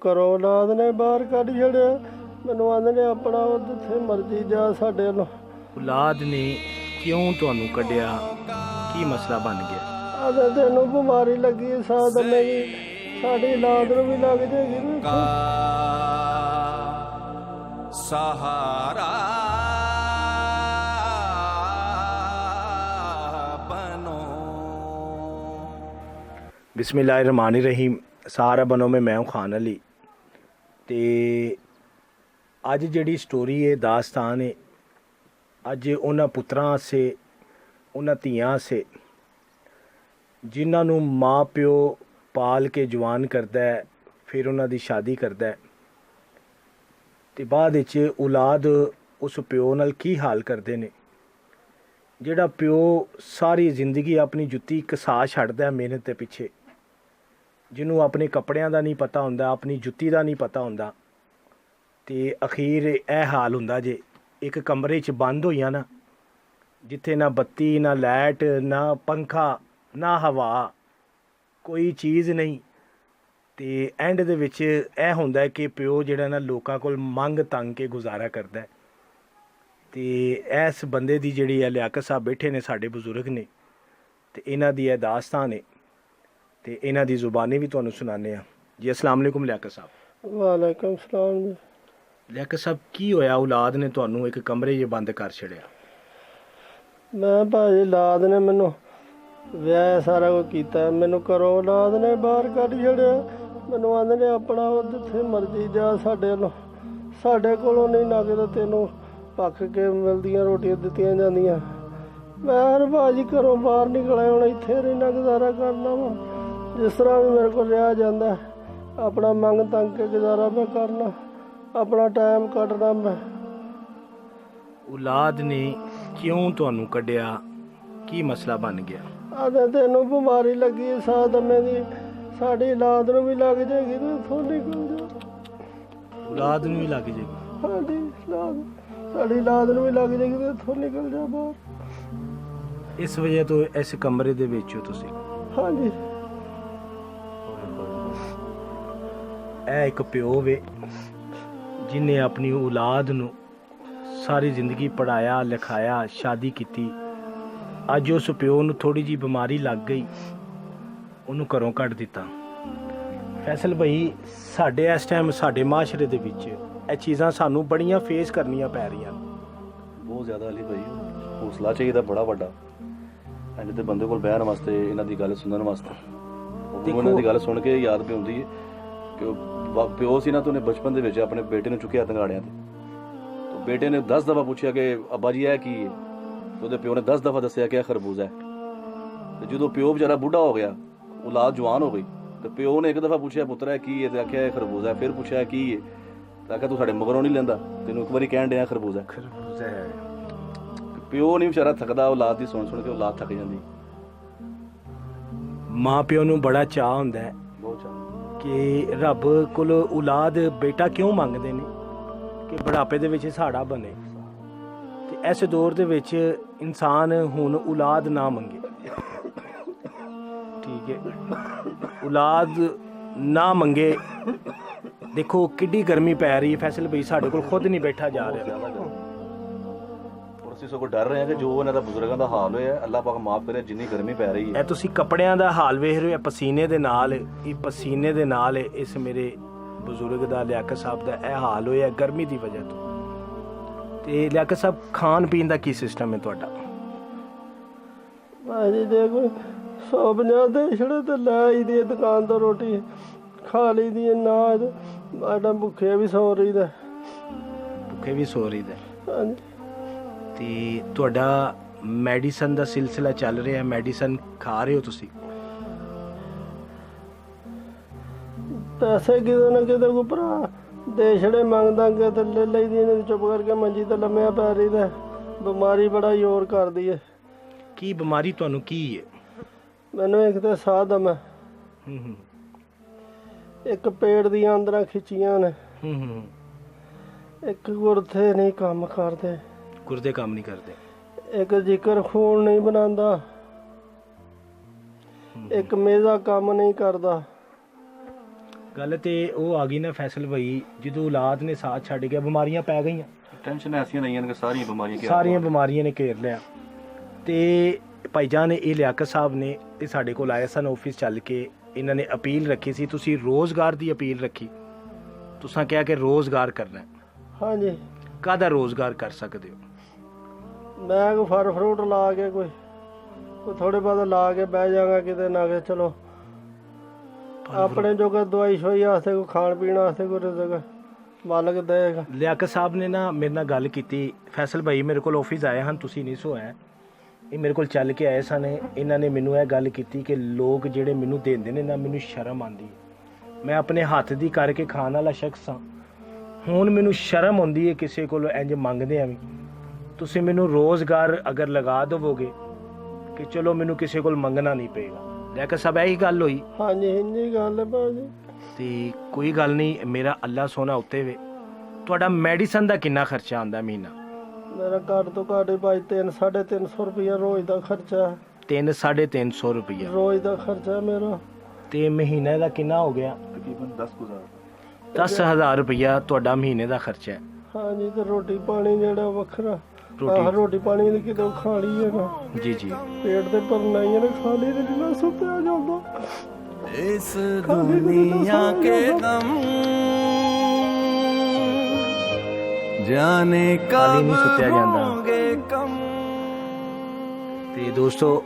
ਘਰੋਂ ਔਲਾਦ ਨੇ ਬਾਹਰ ਕੱਢ ਛੜਿਆ। ਮੈਨੂੰ ਆਂਦੇ ਨੇ ਆਪਣਾ ਜਿੱਥੇ ਮਰਜ਼ੀ ਜਾ ਸਾਡੇ ਵੱਲੋਂ। ਔਲਾਦ ਨੇ ਕਿਉਂ ਤੁਹਾਨੂੰ ਕੱਢਿਆ? ਕੀ ਮਸਲਾ ਬਣ ਗਿਆ? ਆਂਦੇ ਤੈਨੂੰ ਬਿਮਾਰੀ ਲੱਗੀ ਸਾਹ ਦਮੇ ਦੀ, ਸਾਡੀ ਔਲਾਦ ਨੂੰ ਵੀ ਲੱਗ ਜਾਏਗੀ ਸਹਾਰਾ बनो। बिस्मिल्लाहिर्रहमानिर्रहीम। सहारा बनो में मैं हूं खान अली। तो अज जी स्टोरी है, दास्तान है, अज उन्होंने पुत्रां से उन्होंने धियां से जिन्हों माँ प्यो पाल के जवान करता है, फिर उन्होंने शादी करता है तो बाद औलाद उस प्यो नाल की हाल करते हैं। ਜਿਹੜਾ ਪਿਓ ਸਾਰੀ ਜ਼ਿੰਦਗੀ ਆਪਣੀ ਜੁੱਤੀ ਘਸਾ ਛੱਡਦਾ ਮਿਹਨਤ ਦੇ ਪਿੱਛੇ, ਜਿਹਨੂੰ ਆਪਣੇ ਕੱਪੜਿਆਂ ਦਾ ਨਹੀਂ ਪਤਾ ਹੁੰਦਾ, ਆਪਣੀ ਜੁੱਤੀ ਦਾ ਨਹੀਂ ਪਤਾ ਹੁੰਦਾ, ਤੇ ਅਖੀਰ ਇਹ ਹਾਲ ਹੁੰਦਾ ਜੇ ਇੱਕ ਕਮਰੇ 'ਚ ਬੰਦ ਹੋਈਆਂ ਨਾ, ਜਿੱਥੇ ਨਾ ਬੱਤੀ ਨਾ ਲਾਈਟ ਨਾ ਪੰਖਾ ਨਾ ਹਵਾ, ਕੋਈ ਚੀਜ਼ ਨਹੀਂ। ਤੇ ਐਂਡ ਦੇ ਵਿੱਚ ਇਹ ਹੁੰਦਾ ਕਿ ਪਿਓ ਜਿਹੜਾ ਨਾ ਲੋਕਾਂ ਕੋਲ ਮੰਗ ਤੰਗ ਕੇ ਗੁਜ਼ਾਰਾ ਕਰਦਾ। ਤੇ ਇਸ ਬੰਦੇ ਦੀ ਜਿਹੜੀ ਹੈ ਲਿਆਕਤ ਸਾਹਿਬ ਬੈਠੇ ਨੇ, ਸਾਡੇ ਬਜ਼ੁਰਗ ਨੇ, ਤੇ ਇਹਨਾਂ ਦੀ ਇਹ ਦਾਸਤਾਨ ਹੈ ਤੇ ਇਹਨਾਂ ਦੀ ਜ਼ੁਬਾਨੀ ਵੀ ਤੁਹਾਨੂੰ ਸੁਣਾਉਂਦੇ ਹਾਂ ਜੀ। अस्सलाम वालेकुम लियाकत साहब। ਵਾਲੇਕੁਮ ਸਲਾਮ ਜੀ। ਲਿਆਕਤ ਸਾਹਿਬ, ਕੀ ਹੋਇਆ? ਔਲਾਦ ਨੇ ਤੁਹਾਨੂੰ ਇੱਕ ਕਮਰੇ 'ਚ ਬੰਦ ਕਰ ਛੜਿਆ। ਮੈਂ ਭਾਜੀ ਔਲਾਦ ਨੇ ਮੈਨੂੰ ਵਿਆਹ ਸਾਰਾ ਕੁਝ ਕੀਤਾ, ਮੈਨੂੰ ਘਰੋਂ ਔਲਾਦ ਨੇ ਬਾਹਰ ਕੱਢ ਛੜਿਆ। ਮੈਨੂੰ ਆਂਦੇ ਨੇ ਆਪਣਾ ਜਿੱਥੇ ਮਰਜ਼ੀ ਜਾ ਸਾਡੇ ਵੱਲੋਂ, ਸਾਡੇ ਕੋਲੋਂ ਨਹੀਂ ਲੱਗਦਾ ਤੈਨੂੰ ਪੱਕ ਕੇ ਮਿਲਦੀਆਂ ਰੋਟੀਆਂ ਦਿੱਤੀਆਂ ਜਾਂਦੀਆਂ। ਮੈਂ ਹਰ ਭਾਜੀ ਘਰੋਂ ਬਾਹਰ ਨਿਕਲਿਆ, ਹੁਣ ਇੱਥੇ ਰਹਿਣਾ ਗੁਜ਼ਾਰਾ ਕਰਨਾ ਵਾ, ਜਿਸ ਤਰ੍ਹਾਂ ਵੀ ਮੇਰੇ ਕੋਲ ਰਿਹਾ ਜਾਂਦਾ, ਆਪਣਾ ਮੰਗ ਤੰਗ ਕੇ ਗੁਜ਼ਾਰਾ ਮੈਂ ਕਰਨਾ, ਆਪਣਾ ਟਾਈਮ ਕੱਢਣਾ ਮੈਂ। ਔਲਾਦ ਨੇ ਕਿਉਂ ਤੁਹਾਨੂੰ ਕੱਢਿਆ? ਕੀ ਮਸਲਾ ਬਣ ਗਿਆ? ਆਂਦੇ ਤੈਨੂੰ ਬਿਮਾਰੀ ਲੱਗੀ ਸਾਹ ਦਮੇ ਦੀ, ਸਾਡੀ ਔਲਾਦ ਨੂੰ ਵੀ ਲੱਗ ਜਾਏਗੀ ਤੇ ਇੱਥੋਂ ਨਿਕਲ ਜਾ। ਔਲਾਦ ਨੂੰ ਵੀ ਲੱਗ ਜਾਏਗੀ? ਸਾਡੀ ਔਲਾਦ ਨੂੰ ਵੀ ਲੱਗ ਜਾਏਗੀ ਤੇ ਇੱਥੋਂ ਨਿਕਲ ਜਾ ਬਾਹਰ। ਇਸ ਵਜ੍ਹਾ ਤੋਂ ਇਸ ਕਮਰੇ ਦੇ ਵਿੱਚ ਹੋ ਤੁਸੀਂ? ਹਾਂਜੀ। ਇਹ ਇੱਕ ਪਿਓ ਵੇ ਜਿਹਨੇ ਆਪਣੀ ਔਲਾਦ ਨੂੰ ਸਾਰੀ ਜ਼ਿੰਦਗੀ ਪੜ੍ਹਾਇਆ ਲਿਖਾਇਆ, ਸ਼ਾਦੀ ਕੀਤੀ। ਅੱਜ ਉਸ ਪਿਓ ਨੂੰ ਥੋੜ੍ਹੀ ਜਿਹੀ ਬਿਮਾਰੀ ਲੱਗ ਗਈ, ਉਹਨੂੰ ਘਰੋਂ ਕੱਢ ਦਿੱਤਾ। ਫੈਸਲ ਭਾਈ, ਸਾਡੇ ਇਸ ਟਾਈਮ ਸਾਡੇ ਮਾਸ਼ਰੇ ਦੇ ਵਿੱਚ ਇਹ ਚੀਜ਼ਾਂ ਸਾਨੂੰ ਬੜੀਆਂ ਫੇਸ ਕਰਨੀਆਂ ਪੈ ਰਹੀਆਂ। ਬਹੁਤ ਜ਼ਿਆਦਾ ਅਲੀ ਭਾਈ, ਹੌਸਲਾ ਚਾਹੀਦਾ ਬੜਾ ਵੱਡਾ ਐਂਡ ਤੇ ਬੰਦੇ ਕੋਲ ਬਹਿਣ ਵਾਸਤੇ, ਇਹਨਾਂ ਦੀ ਗੱਲ ਸੁਣਨ ਵਾਸਤੇ। ਉਹਨਾਂ ਦੀ ਗੱਲ ਸੁਣ ਕੇ ਯਾਦ ਵੀ ਹੁੰਦੀ ਹੈ ਕਿ ਉਹ ਪਿਓ ਸੀ ਨਾ, ਤਾਂ ਉਹਨੇ ਬਚਪਨ ਦੇ ਵਿੱਚ ਆਪਣੇ ਬੇਟੇ ਨੂੰ ਚੁੱਕਿਆ ਤੰਗਾੜਿਆਂ ਤੇ। ਤਾਂ ਬੇਟੇ ਨੇ 10 ਦਫਾ ਪੁੱਛਿਆ ਕਿ ਅੱਬਾ ਜੀ ਇਹ ਕੀ ਹੈ, ਤਾਂ ਉਹਦੇ ਪਿਓ ਨੇ 10 ਦਫਾ ਦੱਸਿਆ ਕਿ ਇਹ ਖਰਬੂਜ਼ਾ ਹੈ। ਤੇ ਜਦੋਂ ਪਿਓ ਵਿਚਾਰਾ ਬੁੱਢਾ ਹੋ ਗਿਆ, ਔਲਾਦ ਜਵਾਨ ਹੋ ਗਈ, ਤੇ ਪਿਓ ਨੇ ਇੱਕ ਦਫਾ ਪੁੱਛਿਆ ਪੁੱਤਰ ਇਹ ਕੀ ਹੈ, ਤੇ ਆਖਿਆ ਇਹ ਖਰਬੂਜ਼ਾ ਹੈ। ਫਿਰ ਪੁੱਛਿਆ ਕੀ ਹੈ, ਤਾਂ ਆਖਿਆ ਤੂੰ ਸਾਡੇ ਮਗਰੋਂ ਨਹੀਂ ਲੈਂਦਾ, ਤੈਨੂੰ ਇੱਕ ਵਾਰੀ ਕਹਿਣ ਡਿਆ ਖਰਬੂਜ਼ਾ ਹੈ। ਪਿਓ ਨਹੀਂ ਵਿਚਾਰਾ ਥੱਕਦਾ, ਔਲਾਦ ਦੀ ਸੁਣ ਸੁਣ ਕੇ ਔਲਾਦ ਥੱਕ ਜਾਂਦੀ। ਮਾਂ ਪਿਓ ਨੂੰ ਬੜਾ ਚਾਅ ਹੁੰਦਾ ਹੈ ਬਹੁਤ ਚਾਹ ਕਿ ਰੱਬ ਕੋਲ ਔਲਾਦ ਬੇਟਾ ਕਿਉਂ ਮੰਗਦੇ ਨੇ ਕਿ ਬੁਢਾਪੇ ਦੇ ਵਿੱਚ ਸਾਡਾ ਬਣੇ। ਤੇ ਇਸ ਦੌਰ ਦੇ ਵਿੱਚ ਇਨਸਾਨ ਹੁਣ ਔਲਾਦ ਨਾ ਮੰਗੇ, ਠੀਕ ਹੈ, ਔਲਾਦ ਨਾ ਮੰਗੇ। ਦੇਖੋ ਕਿੱਡੀ ਗਰਮੀ ਪੈ ਰਹੀ ਹੈ ਫੈਸਲ ਭਾਈ, ਸਾਡੇ ਕੋਲ ਖੁਦ ਨਹੀਂ ਬੈਠਾ ਜਾ ਰਿਹਾ। ਔਰ ਅਸੀਂ ਸਗੋਂ ਡਰ ਰਹੇ ਹਾਂ ਕਿ ਜੋ ਇਹਨਾਂ ਦਾ ਬਜ਼ੁਰਗਾਂ ਦਾ ਹਾਲ ਹੋਇਆ, ਅੱਲਾਹ ਪਾਕ ਮਾਫ ਕਰੇ, ਜਿੰਨੀ ਗਰਮੀ ਪੈ ਰਹੀ ਹੈ। ਇਹ ਤੁਸੀਂ ਕੱਪੜਿਆਂ ਦਾ ਹਾਲ ਵੇਖ ਰਹੇ ਹੋ, ਪਸੀਨੇ ਦੇ ਨਾਲ, ਇਹ ਪਸੀਨੇ ਦੇ ਨਾਲ ਇਸ ਮੇਰੇ ਬਜ਼ੁਰਗ ਦਾ, ਲਿਆਕਤ ਸਾਹਿਬ ਦਾ ਇਹ ਹਾਲ ਹੋਇਆ ਗਰਮੀ ਦੀ ਵਜ੍ਹਾ ਤੋਂ। ਤੇ ਲਿਆਕਤ ਸਾਹਿਬ, ਖਾਣ ਪੀਣ ਦਾ ਕੀ ਸਿਸਟਮ ਹੈ ਤੁਹਾਡਾ? ਭਾਜੀ ਦੇਖੋ 150 ਦੇ ਛੜੇ ਤੇ ਲੈ ਆਈ ਦੀ ਦੁਕਾਨ ਤੋਂ ਰੋਟੀ ਖਾ ਲਈ ਦੀ ਨਾ, ਮੈਡਮ ਭੁੱਖੇ ਵੀ ਸੌ ਰਹੀ ਦਾ। ਭੁੱਖੇ ਵੀ ਸੋ ਰਹੀ ਦਾ? ਹਾਂਜੀ। ਤੇ ਤੁਹਾਡਾ ਮੈਡੀਸਨ ਦਾ ਸਿਲਸਿਲਾ ਚੱਲ ਰਿਹਾ, ਮੈਡੀਸਨ ਖਾ ਰਹੇ ਹੋ ਤੁਸੀਂ? ਪੈਸੇ ਕਿਤੇ ਨਾ ਕਿਤੇ ਕੋਈ ਭਰਾ ਦੇ ਛੜੇ ਮੰਗਦਾ ਕਿ ਤੇ ਲੈ ਲਈ ਦੀ, ਇਹਨੇ ਚੁੱਪ ਕਰਕੇ ਮੰਜੀ ਤੇ ਲੰਮਿਆ ਪੈ ਰਹੀ ਦਾ। ਬਿਮਾਰੀ ਬੜਾ ਜ਼ੋਰ ਕਰਦੀ ਹੈ। ਕੀ ਬਿਮਾਰੀ ਤੁਹਾਨੂੰ ਕੀ ਹੈ? ਮੈਨੂੰ ਇੱਕ ਤੇ ਸਾਹ ਦਮ ਹੈ, ਇੱਕ ਪੇਟ ਦੀਆਂ ਅੰਦਰਾਂ ਖਿੱਚੀਆਂ ਨੇ, ਇੱਕ ਗੁਰਦੇ ਨਹੀਂ ਕੰਮ ਕਰਦੇ, ਗੁਰਦੇ ਕੰਮ ਨਹੀਂ ਕਰਦੇ, ਇੱਕ ਜ਼ਿਕਰ ਖੂਨ ਨਹੀਂ ਬਣਾਉਂਦਾ, ਇੱਕ ਮੇਜ਼ਾ ਕੰਮ ਨਹੀਂ ਕਰਦਾ, ਗੱਲ ਤੇ ਉਹ ਆ ਗਈ ਨਾ ਫੈਸਲ ਭਾਈ, ਜਦੋਂ ਔਲਾਦ ਨੇ ਸਾਥ ਛੱਡ ਗਿਆ ਬਿਮਾਰੀਆਂ ਪੈ ਗਈਆਂ, ਟੈਨਸ਼ਨ ਐਸੀਆਂ ਲਈਆਂ ਨੇ ਕਿ ਸਾਰੀਆਂ ਬਿਮਾਰੀਆਂ ਸਾਰੀਆਂ ਬਿਮਾਰੀਆਂ ਨੇ ਘੇਰ ਲਿਆ। ਤੇ ਭਾਈਜਾਨ ਨੇ ਇਹ ਲਿਆਕਤ ਸਾਹਿਬ ਨੇ ਤੇ ਸਾਡੇ ਕੋਲ ਆਏ ਸਨ ਆਫਿਸ ਚੱਲ ਕੇ, ਇਹਨਾਂ ਨੇ ਅਪੀਲ ਰੱਖੀ ਸੀ, ਤੁਸੀਂ ਰੋਜ਼ਗਾਰ ਦੀ ਅਪੀਲ ਰੱਖੀ, ਤੁਸੀਂ ਕਿਹਾ ਕਿ ਰੋਜ਼ਗਾਰ ਕਰਨਾ ਹੈ। ਹਾਂਜੀ, ਕਾਹਦਾ ਰੋਜ਼ਗਾਰ ਕਰ ਸਕਦੇ ਹੋ? ਮੈਂ ਕੋਈ ਫਲ ਫਰੂਟ ਲਾ ਕੇ ਕੋਈ ਥੋੜੇ ਬਹੁਤ ਲਾ ਕੇ ਬਹਿ ਜਾਗਾ ਕਿਤੇ ਨਾ ਕਿ ਚਲੋ ਆਪਣੇ ਜੋਗਾ ਦਵਾਈ ਸ਼ੋਈ ਵਾਸਤੇ, ਕੋਈ ਖਾਣ ਪੀਣ ਵਾਸਤੇ ਕੋਈ ਰਜ਼ਕ ਮਾਲਕ ਦੇਗਾ। ਲਿਆਕਤ ਸਾਹਿਬ ਨੇ ਨਾ ਮੇਰੇ ਨਾਲ ਗੱਲ ਕੀਤੀ, ਫੈਸਲ ਭਾਈ ਮੇਰੇ ਕੋਲ ਆਫਿਸ ਆਏ ਹਨ, ਤੁਸੀਂ ਨਹੀਂ ਸੋ ਆਏ, ਇਹ ਮੇਰੇ ਕੋਲ ਚੱਲ ਕੇ ਆਏ ਸਨ। ਇਹਨਾਂ ਨੇ ਮੈਨੂੰ ਇਹ ਗੱਲ ਕੀਤੀ ਕਿ ਲੋਕ ਜਿਹੜੇ ਮੈਨੂੰ ਦਿੰਦੇ ਨੇ ਨਾ, ਮੈਨੂੰ ਸ਼ਰਮ ਆਉਂਦੀ ਹੈ, ਮੈਂ ਆਪਣੇ ਹੱਥ ਦੀ ਕਰਕੇ ਖਾਣ ਵਾਲਾ ਸ਼ਖਸ ਹਾਂ, ਹੁਣ ਮੈਨੂੰ ਸ਼ਰਮ ਆਉਂਦੀ ਹੈ ਕਿਸੇ ਕੋਲੋਂ ਇੰਜ ਮੰਗਦੇ ਆ ਵੀ। ਤੁਸੀਂ ਮੈਨੂੰ ਰੋਜ਼ਗਾਰ ਅਗਰ ਲਗਾ ਦੇਵੋਗੇ ਕਿ ਚਲੋ ਮੈਨੂੰ ਕਿਸੇ ਕੋਲ ਮੰਗਣਾ ਨਹੀਂ ਪਏਗਾ। ਲਿਆਕਤ ਸਾਹਿਬ ਇਹੀ ਗੱਲ ਹੋਈ? ਹਾਂਜੀ ਇੰਨੀ ਗੱਲ ਹੈ ਭਾਜੀ। ਤੇ ਕੋਈ ਗੱਲ ਨਹੀਂ, ਮੇਰਾ ਅੱਲਾ ਸੋਨਾ ਉੱਤੇ ਵੇ। ਤੁਹਾਡਾ ਮੈਡੀਸਨ ਦਾ ਕਿੰਨਾ ਖਰਚਾ ਆਉਂਦਾ ਮਹੀਨਾ? ਮੇਰਾ ਘੱਟ ਤੋਂ ਘੱਟ ਭਾਈ 300-350 ਰੁਪਇਆ ਰੋਜ਼ ਦਾ ਖਰਚਾ ਹੈ। 300-350 ਰੁਪਇਆ ਰੋਜ਼ ਦਾ ਖਰਚਾ ਮੇਰਾ। ਤੇ ਮਹੀਨੇ ਦਾ ਕਿੰਨਾ ਹੋ ਗਿਆ? ਤਕਰੀਬਨ 10,000 10,000 ਰੁਪਇਆ ਤੁਹਾਡਾ ਮਹੀਨੇ ਦਾ ਖਰਚਾ ਹੈ। ਹਾਂਜੀ, ਤੇ ਰੋਟੀ ਪਾਣੀ ਜਿਹੜਾ ਵੱਖਰਾ। ਰੋਟੀ- ਰੋਟੀ ਪਾਣੀ ਦੀ ਕਿਤੇ ਖਾ ਲਈ ਹੈ ਨਾ, ਜੀ ਜੀ, ਪੇਟ ਤੇ ਭਰਨਾ ਹੀ ਹੈ ਨਾ, ਖਾ ਲਈ ਤੇ ਜਿੰਨਾ ਸੁੱਤਿਆ ਜਾਂਦਾ। इस दुनिया के गम जाने खाली कब नहीं सुत्या जांदा। होंगे कम। ਤੇ ਦੋਸਤੋ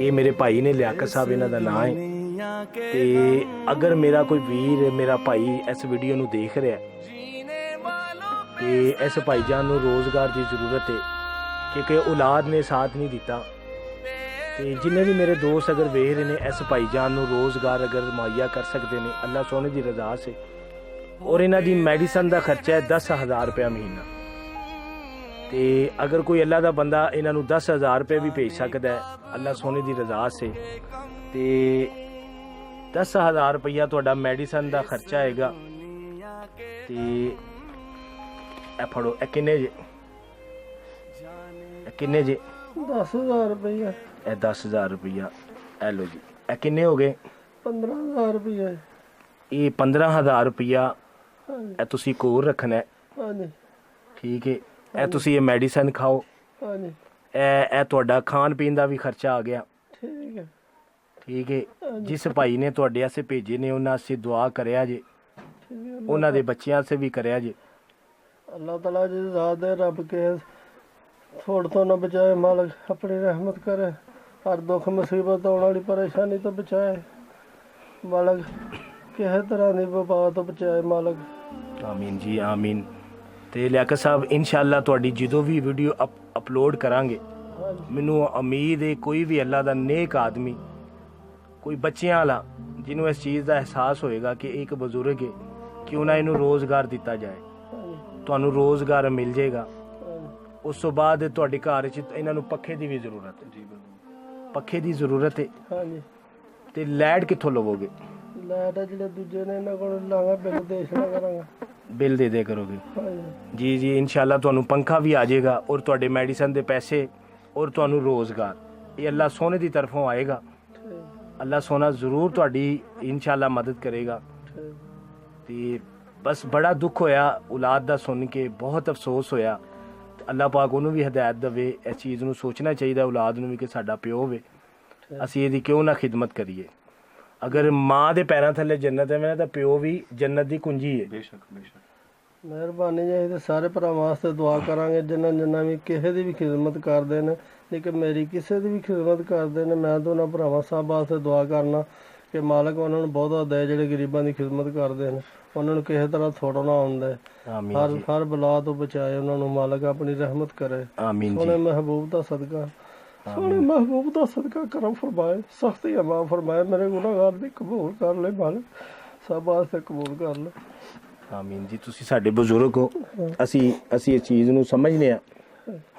ਇਹ ਮੇਰੇ ਭਾਈ ਨੇ ਲਿਆਕਤ ਸਾਹਿਬ ਇਹਨਾਂ ਦਾ ਨਾਮ ਹੈ। दुनिया के ਤੇ ਅਗਰ ਮੇਰਾ ਕੋਈ ਵੀਰ, ਮੇਰਾ ਭਾਈ ਇਸ ਵੀਡੀਓ ਨੂੰ ਦੇਖ ਰਿਹਾ ਹੈ जीने वालों पे ਤੇ ਇਸ ਭਾਈਜਾਨ ਨੂੰ ਰੋਜ਼ਗਾਰ ਦੀ ਜ਼ਰੂਰਤ ਹੈ, ਕਿਉਂਕਿ ਔਲਾਦ ਨੇ ਸਾਥ ਨਹੀਂ ਦਿੱਤਾ। ਤੇ ਜਿੰਨੇ ਵੀ ਮੇਰੇ ਦੋਸਤ ਅਗਰ ਵੇਖ ਰਹੇ ਨੇ, ਇਸ ਭਾਈਜਾਨ ਨੂੰ ਰੋਜ਼ਗਾਰ ਅਗਰ ਮੁਹੱਈਆ ਕਰ ਸਕਦੇ ਨੇ, ਅੱਲਾ ਸੋਨੇ ਦੀ ਰਜ਼ਾ ਸੇ। ਔਰ ਇਹਨਾਂ ਦੀ ਮੈਡੀਸਨ ਦਾ ਖਰਚਾ ਹੈ 10,000 ਰੁਪਇਆ ਮਹੀਨਾ। ਤੇ ਅਗਰ ਕੋਈ ਅੱਲਾ ਦਾ ਬੰਦਾ ਇਹਨਾਂ ਨੂੰ 10,000 ਰੁਪਏ ਵੀ ਭੇਜ ਸਕਦਾ ਹੈ, ਅੱਲਾ ਸੋਨੇ ਦੀ ਰਜ਼ਾ ਸੇ, ਤੇ 10,000 ਰੁਪਇਆ ਤੁਹਾਡਾ ਮੈਡੀਸਨ ਦਾ ਖਰਚਾ ਆਏਗਾ। ਤੇ ਇਹ ਫੜੋ, ਇਹ ਕਿੰਨੇ ਜੇ? ਇਹ ਕਿੰਨੇ ਜੇ? 10,000 ਰੁਪਇਆ। ਇਹ 10,000 ਰੁਪਇਆ ਇਹ ਲਓ ਜੀ। ਇਹ ਕਿੰਨੇ ਹੋ ਗਏ? 15,000 ਰੁਪਇਆ। ਇਹ 15,000 ਰੁਪਇਆ ਹਾਂਜੀ ਇਹ ਤੁਸੀਂ ਕੋਲ ਰੱਖਣਾ ਹੈ, ਹਾਂਜੀ ਠੀਕ ਹੈ। ਇਹ ਤੁਸੀਂ ਇਹ ਮੈਡੀਸਨ ਖਾਓ, ਹਾਂਜੀ, ਇਹ ਤੁਹਾਡਾ ਖਾਣ ਪੀਣ ਦਾ ਵੀ ਖਰਚਾ ਆ ਗਿਆ, ਠੀਕ ਹੈ। ਠੀਕ ਹੈ। ਜਿਸ ਭਾਈ ਨੇ ਤੁਹਾਡੇ ਵਾਸਤੇ ਭੇਜੇ ਨੇ ਉਹਨਾਂ ਵਾਸਤੇ ਦੁਆ ਕਰਿਆ ਜੇ, ਠੀਕ ਹੈ। ਉਹਨਾਂ ਦੇ ਬੱਚਿਆਂ ਵਾਸਤੇ ਵੀ ਕਰਿਆ ਜੇ। अल्लाह ताला जिस ज़ात दे रब के थोड़ तो न बचाए, मालिक अपनी रहमत करे, हर दुख मुसीबत आने वाली परेशानी तो बचाए, मालिक किसी तरह की वबा तो बचाए मालिक। ਆਮੀਨ ਜੀ ਆਮੀਨ। ਤੇ ਲਿਆਕਤ ਸਾਹਿਬ ਇਨਸ਼ਾਅੱਲਾ ਤੁਹਾਡੀ ਜਦੋਂ ਵੀ ਵੀਡੀਓ ਅਪਲੋਡ ਕਰਾਂਗੇ, हाँ ਮੈਨੂੰ ਉਮੀਦ ਹੈ ਕੋਈ ਵੀ ਅੱਲਾ ਦਾ ਨੇਕ ਆਦਮੀ, ਕੋਈ ਬੱਚਿਆਂ ਵਾਲਾ ਜਿਹਨੂੰ ਇਸ ਚੀਜ਼ ਦਾ ਅਹਿਸਾਸ ਹੋਏਗਾ ਕਿ ਇਹ ਇੱਕ ਬਜ਼ੁਰਗ ਹੈ, ਕਿਉਂ ਨਾ ਇਹਨੂੰ ਰੋਜ਼ਗਾਰ ਦਿੱਤਾ ਜਾਏ। ਤੁਹਾਨੂੰ ਰੋਜ਼ਗਾਰ ਮਿਲ ਜਾਏਗਾ। ਉਸ ਤੋਂ ਬਾਅਦ ਤੁਹਾਡੇ ਘਰ 'ਚ ਇਹਨਾਂ ਨੂੰ ਪੱਖੇ ਦੀ ਵੀ ਜ਼ਰੂਰਤ ਹੈ, ਜੀ ਬਿਲਕੁਲ। ਪੱਖੇ ਦੀ ਜ਼ਰੂਰਤ ਹੈ। हाँ जी, ਤੇ ਲਾਈਟ ਕਿੱਥੋਂ ਲਵੋਗੇ? लाइट जो दूजे ने इन्होंने को लांगा बिल देखना करांगा। ਬਿੱਲ ਦੇ ਦੇ ਕਰੋਗੇ? हाँ जी, ਜੀ ਜੀ, ਇਨਸ਼ਾਅੱਲਾ ਤੁਹਾਨੂੰ ਪੰਖਾ ਵੀ ਆ ਜਾਏਗਾ, ਔਰ ਤੁਹਾਡੇ ਮੈਡੀਸਨ ਦੇ ਪੈਸੇ, ਔਰ ਤੁਹਾਨੂੰ ਰੋਜ਼ਗਾਰ, ਇਹ ਅੱਲਾ ਸੋਨੇ ਦੀ ਤਰਫੋਂ ਆਏਗਾ। ठीक ਅੱਲਾ ਸੋਨਾ ਜ਼ਰੂਰ ਤੁਹਾਡੀ ਇਨਸ਼ਾਅੱਲਾ ਮਦਦ ਕਰੇਗਾ। ठीक। ਤੇ ਬਸ ਬੜਾ ਦੁੱਖ ਹੋਇਆ ਔਲਾਦ ਦਾ ਸੁਣ ਕੇ, ਬਹੁਤ ਅਫਸੋਸ ਹੋਇਆ। ਤੇ ਅੱਲਾ ਪਾਕ ਉਹਨੂੰ ਵੀ ਹਦਾਇਤ ਦੇਵੇ, ਇਸ ਚੀਜ਼ ਨੂੰ ਸੋਚਣਾ ਚਾਹੀਦਾ ਔਲਾਦ ਨੂੰ ਵੀ ਕਿ ਸਾਡਾ ਪਿਓ ਵੇ, ਅਸੀਂ ਇਹਦੀ ਕਿਉਂ ਨਾ ਖਿਦਮਤ ਕਰੀਏ। ਅਗਰ ਮਾਂ ਦੇ ਪੈਰਾਂ ਥੱਲੇ ਜੰਨਤ ਹੈ ਤਾਂ ਪਿਓ ਵੀ ਜੰਨਤ ਦੀ ਕੁੰਜੀ ਹੈ। ਬੇਸ਼ੱਕ ਬੇਸ਼ੱਕ। ਮਿਹਰਬਾਨੀ ਜੀ, ਤੇ ਸਾਰੇ ਭਰਾਵਾਂ ਵਾਸਤੇ ਦੁਆ ਕਰਾਂਗੇ ਜਿਨ੍ਹਾਂ ਵੀ ਕਿਸੇ ਦੀ ਵੀ ਖਿਦਮਤ ਕਰਦੇ ਨੇ, ਲੇਕਿਨ ਮੇਰੀ ਕਿਸੇ ਦੀ ਵੀ ਖਿਦਮਤ ਕਰਦੇ ਨੇ, ਮੈਂ ਤਾਂ ਉਹਨਾਂ ਭਰਾਵਾਂ ਸਾਹਿਬ ਵਾਸਤੇ ਦੁਆ ਕਰਨਾ ਕਿ ਮਾਲਕ ਉਹਨਾਂ ਨੂੰ ਬਹੁਤਾ ਦੇ, ਜਿਹੜੇ ਗਰੀਬਾਂ ਦੀ ਖਿਦਮਤ ਕਰਦੇ ਨੇ, ਉਹਨਾਂ ਨੂੰ ਕਿਸੇ ਤਰ੍ਹਾਂ ਥੋੜ੍ਹਾ ਆਉਂਦਾ, ਆਮੀਨ ਜੀ ਹਰ ਬਲਾ ਤੋਂ ਬਚਾਏ ਉਹਨਾਂ ਨੂੰ, ਮਾਲਕ ਆਪਣੀ ਰਹਿਮਤ ਕਰੇ। ਆਮੀਨ ਸੋਹਣੇ ਜੀ ਮਹਿਬੂਬ ਦਾ ਸਦਕਾ, ਸੋਹਣੇ ਮਹਿਬੂਬ ਦਾ ਸਦਕਾ ਕਰਮ ਫਰਮਾਏ, ਸਖਤੀ ਮਾਫ ਫਰਮਾਏ, ਮੇਰੇ ਗੁਨਾਹਗਾਰ ਦੀ ਕਬੂਲ ਕਰ ਲੈ ਮਾਲਕ, ਸਭ ਵਾਸਤੇ ਕਬੂਲ ਕਰ ਲੈ। ਆਮੀਨ ਜੀ। ਤੁਸੀਂ ਸਾਡੇ ਬਜ਼ੁਰਗ ਹੋ, ਅਸੀਂ ਇਸ ਚੀਜ਼ ਨੂੰ ਸਮਝਦੇ ਹਾਂ।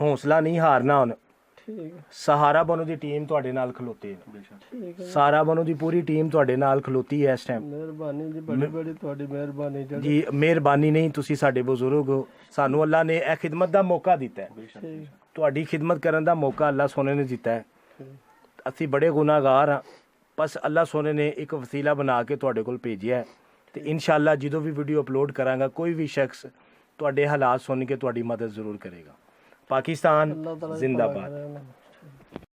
ਹੌਸਲਾ ਨਹੀਂ ਹਾਰਨਾ। ਹੁਣ ਠੀਕ ਹੈ, ਸਹਾਰਾ ਬਨੋ ਦੀ ਟੀਮ ਤੁਹਾਡੇ ਨਾਲ ਖਲੋਤੀ ਹੈ, ਬੇਸ਼ੱਕ। ਠੀਕ ਹੈ। ਸਹਾਰਾ ਬਨੋ ਦੀ ਪੂਰੀ ਟੀਮ ਤੁਹਾਡੇ ਨਾਲ ਖਲੋਤੀ ਹੈ ਇਸ ਟਾਈਮ। ਮਿਹਰਬਾਨੀ ਜੀ, ਬੜੀ ਬੜੀ ਤੁਹਾਡੀ ਮਿਹਰਬਾਨੀ ਜਿਹੜੀ। ਜੀ ਮਿਹਰਬਾਨੀ ਨਹੀਂ, ਤੁਸੀਂ ਸਾਡੇ ਬਜ਼ੁਰਗ ਹੋ, ਸਾਨੂੰ ਅੱਲਾ ਨੇ ਇਹ ਖਿਦਮਤ ਦਾ ਮੌਕਾ ਦਿੱਤਾ ਹੈ। ਠੀਕ ਤੁਹਾਡੀ ਖਿਦਮਤ ਕਰਨ ਦਾ ਮੌਕਾ ਅੱਲਾ ਸੋਨੇ ਨੇ ਦਿੱਤਾ ਹੈ। ਅਸੀਂ ਬੜੇ ਗੁਨਾਹਗਾਰ ਹਾਂ, ਬਸ ਅੱਲਾ ਸੋਨੇ ਨੇ ਇੱਕ ਵਸੀਲਾ ਬਣਾ ਕੇ ਤੁਹਾਡੇ ਕੋਲ ਭੇਜਿਆ ਹੈ ਤੇ ਇਨਸ਼ਾਅੱਲਾ ਜਦੋਂ ਵੀ ਵੀਡੀਓ ਅਪਲੋਡ ਕਰਾਂਗਾ ਕੋਈ ਵੀ ਸ਼ਖਸ ਤੁਹਾਡੇ ਹਾਲਾਤ ਸੁਣ ਕੇ ਤੁਹਾਡੀ ਮਦਦ ਜ਼ਰੂਰ ਕਰੇਗਾ। ਪਾਕਿਸਤਾਨ ਅੱਲਾਹ ਤਾਲਾ ਜ਼ਿੰਦਾਬਾਦ। ਕਰੇ ਉਹਨਾਂ ਨੂੰ।